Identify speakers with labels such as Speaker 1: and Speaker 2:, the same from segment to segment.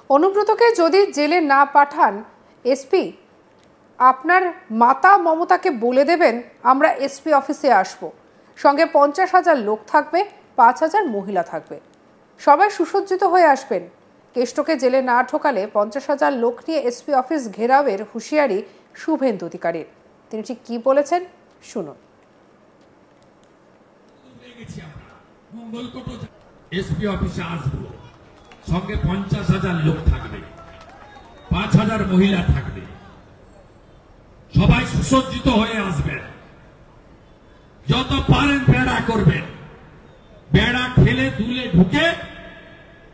Speaker 1: অনুব্রতকে যদি জেলে না পাঠান এসপি, আপনার মাতা মমতাকে বলে দেবেন আমরা এসপি অফিসে আসব, সঙ্গে 50,000 লোক থাকবে, 5,000 মহিলা থাকবে, সবাই সুসজ্জিত হয়ে আসবেন। কেষ্টকে জেলে না ঢোকালে 50,000 লোক নিয়ে এসপি অফিস ঘেরাওয়ের হুঁশিয়ারি শুভেন্দু অধিকারীর। তিনি ঠিক কি বলেছেন শুনুন।
Speaker 2: এসপি অফিসে আসবো, সঙ্গে 50,000 লোক থাকবে, 5,000 মহিলা থাকবে, সবাই সুসজ্জিত হয়ে আসবেন। যত পারেন বেড়া করবেন, বেড়া ঠেলে তুলে ঢুকে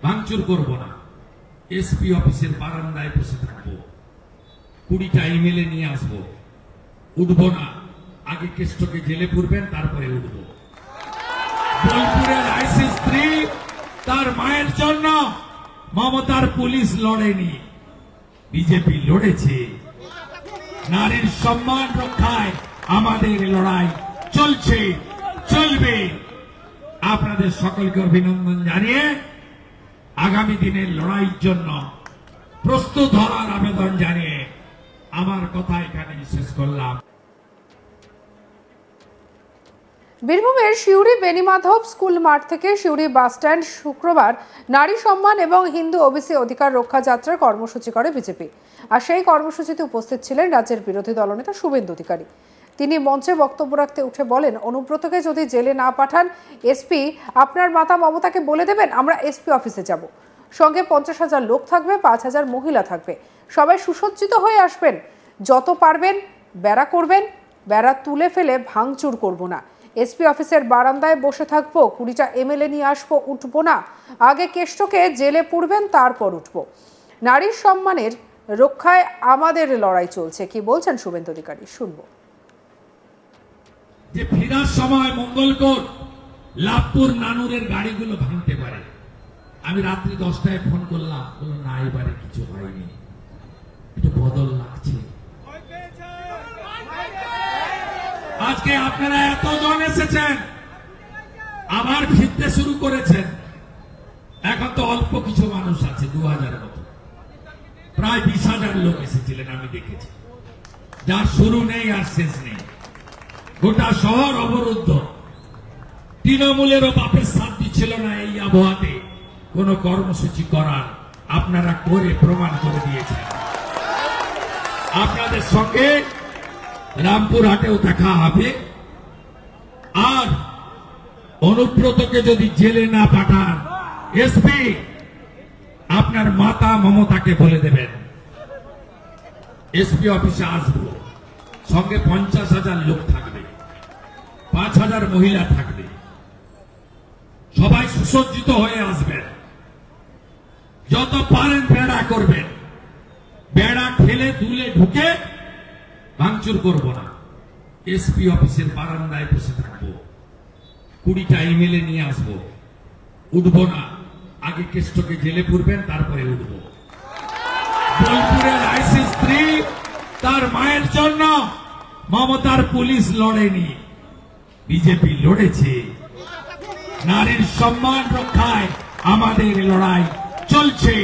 Speaker 2: ভাঙচুর করব না। এসপি অফিসের বারান্দায় বসে থাকবো, 20টা এমএলএ নিয়ে আসবো, উঠবো না। আগে কেষ্টকে জেলে পুরবেন, তারপরে উঠবো। বোলপুরের আইসি স্ত্রী তার মায়ের জন্য মমতার পুলিশ লড়েনি, বিজেপি লড়েছে। নারীর সম্মান রক্ষায় আমাদের লড়াই চলছে, চলবে। আপনাদের সকলকে অভিনন্দন জানিয়ে আগামী দিনের লড়াইয়ের জন্য প্রস্তুত হওয়ার আবেদন জানিয়ে আমার কথা এখানে শেষ করলাম।
Speaker 1: বীরভূমের সিউড়ি বেনিমাধব স্কুল মাঠ থেকে সিউড়ি বাসস্ট্যান্ড শুক্রবার নারী সম্মান এবং হিন্দু ওবিসি অধিকার রক্ষা যাত্রার কর্মসূচি করে বিজেপি। আর সেই কর্মসূচিতে উপস্থিত ছিলেন রাজ্যের বিরোধী দলনেতা শুভেন্দু অধিকারী। তিনি মঞ্চে বক্তব্য রাখতে উঠে বলেন, অনুব্রতকে যদি জেলে না পাঠান এসপি, আপনার মাতা মমতাকে বলে দেবেন আমরা এসপি অফিসে যাব, সঙ্গে 50,000 লোক থাকবে, 5,000 মহিলা থাকবে, সবাই সুসজ্জিত হয়ে আসবেন। যত পারবেন বেড়া করবেন, বেড়া তুলে ফেলে ভাঙচুর করব না। এসপি অফিসের বারান্দায় বসে থাকবো, 20টা এমএলএ নিয়ে আসবো, উঠবো না। আগে কেষ্টকে জেলে পুরবেন, তারপর উঠবো। নারীর সম্মানের রক্ষায় আমাদের লড়াই চলছে। কি বলছেন শুভেন্দু অধিকারী শুনবো।
Speaker 2: যে ফেরার সময় মঙ্গলকোট লাভপুর নানুরের গাড়িগুলো ভাঙতে পারে। আমি রাত্রি 10টায় ফোন করলাম, বলল না এবারে কিছু হয়নি, একটু বদল লাগছে। আজকে আপনারা এতজন এসেছেন, আবার ফিরতে শুরু করেছেন। এখন তো অল্প কিছু মানুষ আছে, 2000 মতো, প্রায় 20,000 লোক এসেছিলেন আমি দেখেছি, যার শুরু নেই আর শেষ নেই। গোটা শহর অবরুদ্ধ, তৃণমূলেরও বাপের সাথ দিচ্ছিল না এই আবহাওয়াতে কোন কর্মসূচি করার। আপনারা করে প্রমাণ করে দিয়েছেন। আপনাদের সঙ্গে রামপুরহাটেও দেখা হবে। আর অনুব্রতকে যদি জেলে না পাঠান এসপি, আপনার মাতা মমতাকে বলে দেবেন এসপি অফিসে আসবো, সঙ্গে 50,000 লোক থাকবে, 5,000 মহিলা থাকবে, সবাই সুসজ্জিত হয়ে আসবেন। যত পারেন বেড়া করবেন, বেড়া ঠেলে তুলে ঢুকে ভাঙচুর করব না। এসপি অফিসের বারান্দায় বসে থাকবো, 20টা এমএলএ নিয়ে আসবো, উঠবো না। আগে কেষ্টকে জেলে পুরবেন, তারপরে উঠবো। বোলপুরের আইসি স্ত্রী তার মায়ের জন্য মমতার পুলিশ লড়েনি, বিজেপি লড়েছে। নারীর সম্মান রক্ষায় আমাদের লড়াই চলছে,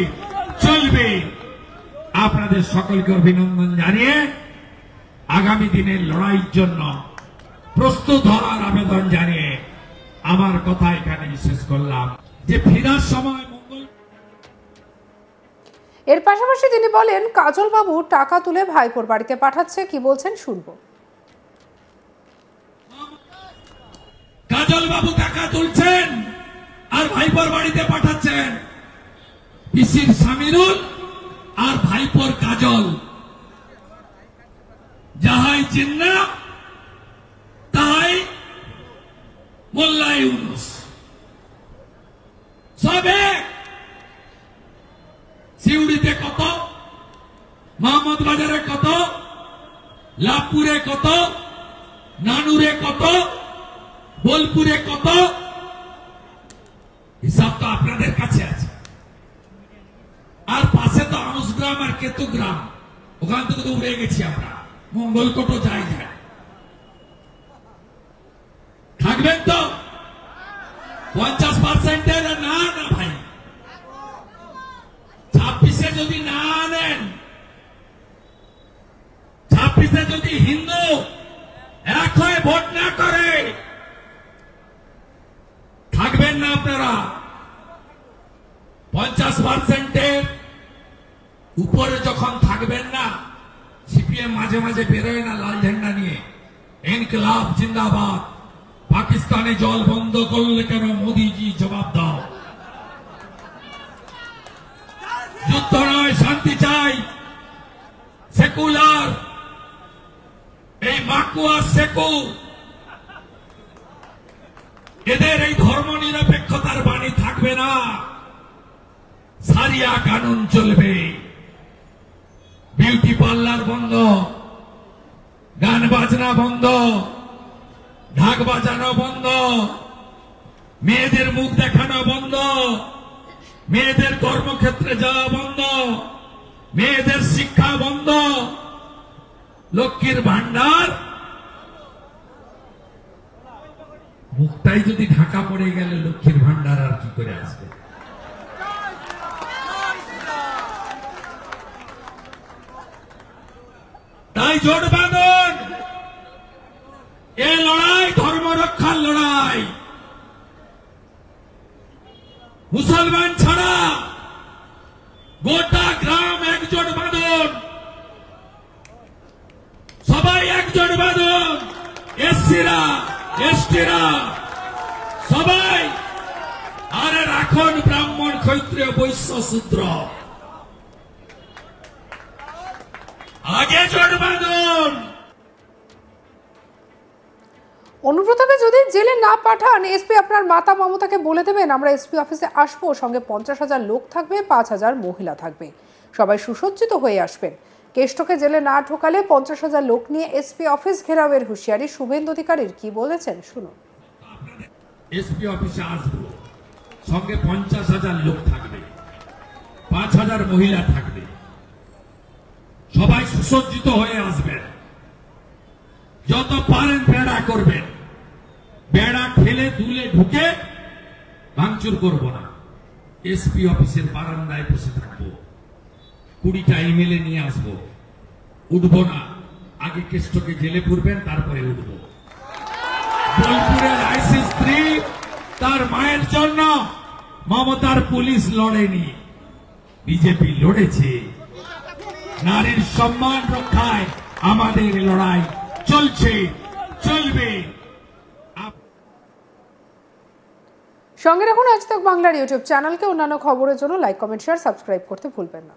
Speaker 2: চলবে। আপনাদের সকলকে অভিনন্দন জানিয়ে আগামী দিনের লড়াইয়ের জন্য প্রস্তুত হওয়ার আবেদন জানিয়ে আমার কথা এখানে শেষ করলাম। যে ফেরার সময়
Speaker 1: এর পাশাপাশি তিনি বলেন, কাজল বাবু টাকা তুলে ভাইপোর বাড়িতে পাঠাচ্ছে। কি বলছেন শুনবো।
Speaker 2: কাজল বাবু টাকা তুলছেন আর ভাইপোর বাড়িতে পাঠাচ্ছেন। পিসির সামিরুল আর ভাইপোর কাজল, যাহাই চিন্না তাহাই মোল্লা ইউনুস, সবে সিউড়িতে কত, মোহাম্মদ বাজারে কত, লাভপুরে কত, নানুরে কত, বোলপুরে কত, হিসাব তো আপনাদের কাছে আছে। আর পাশে তো আনুসগ্রাম আর কেতুগ্রাম, ওখান থেকে তো উড়ে গেছি আমরা, মঙ্গলকোটও যাই যায়। থাকবেন তো 50%? না না ভাই, 26 যদি না আনেন, 26-এ যদি হিন্দু এক হয়ে ভোট না করে, থাকবেন না আপনারা। 50%-এর উপরে যখন থাকবেন না, সিপিএম মাঝে মাঝে বেরোয় না লাল ঝান্ডা নিয়ে, ইনকলাব জিন্দাবাদ, পাকিস্তানে জল বন্ধ করলে কেন মোদীজি জবাব দাও। যুদ্ধ নয়, শান্তি চাই। সেকুলার এই মাকুয়া সেকু, এদের এই ধর্ম নিরপেক্ষতার বাণী থাকবে না। সারিয়া কানুন চলবে। বিউটি পার্লার বন্ধ, গান বাজনা বন্ধ, ঢাক বাজানো বন্ধ, মেয়েদের মুখ দেখানো বন্ধ, মেয়েদের কর্মক্ষেত্রে যাওয়া বন্ধ, মেয়েদের শিক্ষা বন্ধ, লক্ষ্মীর ভান্ডার। মুখটাই যদি ঢাকা পড়ে গেলে লক্ষ্মীর ভান্ডার আর কি করে আসবে? তাই জোট বাঁধন। এ লড়াই ধর্ম রক্ষার লড়াই। মুসলমান ছাড়া গোটা গ্রাম একজোট বাঁধন, সবাই একজোট বাঁধন। এসসিরা, এসটিরা সবাই, আর রাখন ব্রাহ্মণ, ক্ষত্রিয়, বৈশ্য, শূদ্র, আগে জোট বাঁধন।
Speaker 1: অনুব্রতকে যদি জেলে না পাঠান, এসপি আপনার মাতা মমতাকে বলে দেবেন আমরা এসপি অফিসে আসবো, সঙ্গে 50,000 লোক থাকবে, 5,000 মহিলা থাকবে, সবাই সুসজ্জিত হয়ে আসবেন। কেষ্টকে জেলে না ঢোকালে 50,000 লোক নিয়ে এসপি অফিস ঘেরাওয়ের হুঁশিয়ারি শুভেন্দু অধিকারীর। কি বলেছেন শুনুন।
Speaker 2: এসপি অফিসে আসবো, সঙ্গে 50,000 লোক থাকবে, 5,000 মহিলা থাকবে, সবাই সুসজ্জিত হয়ে আসবেন। যত পারেন বেড়া করবেন, বেড়া ঠেলে দুলে ঢুকে ভাঙচুর করব না। এসপি অফিসের বারান্দায় বসে থাকবো, 20টা এমএলএ নিয়ে আসবো, উঠবো না। আগে কেষ্টকে জেলে পুরবেন, তারপরে উঠবো। বোলপুরের আইসি স্ত্রী তার মায়ের জন্য মমতার পুলিশ লড়েনি, বিজেপি লড়েছে। নারীর সম্মান রক্ষায় আমাদের লড়াই চলছে, চলবে।
Speaker 1: সঙ্গে রাখুন আজ তাক বাংলার ইউটিউব চ্যানেলকে। অন্যান্য খবরের জন্য লাইক, কমেন্ট, শেয়ার, সাবস্ক্রাইব করতে ভুলবেন না।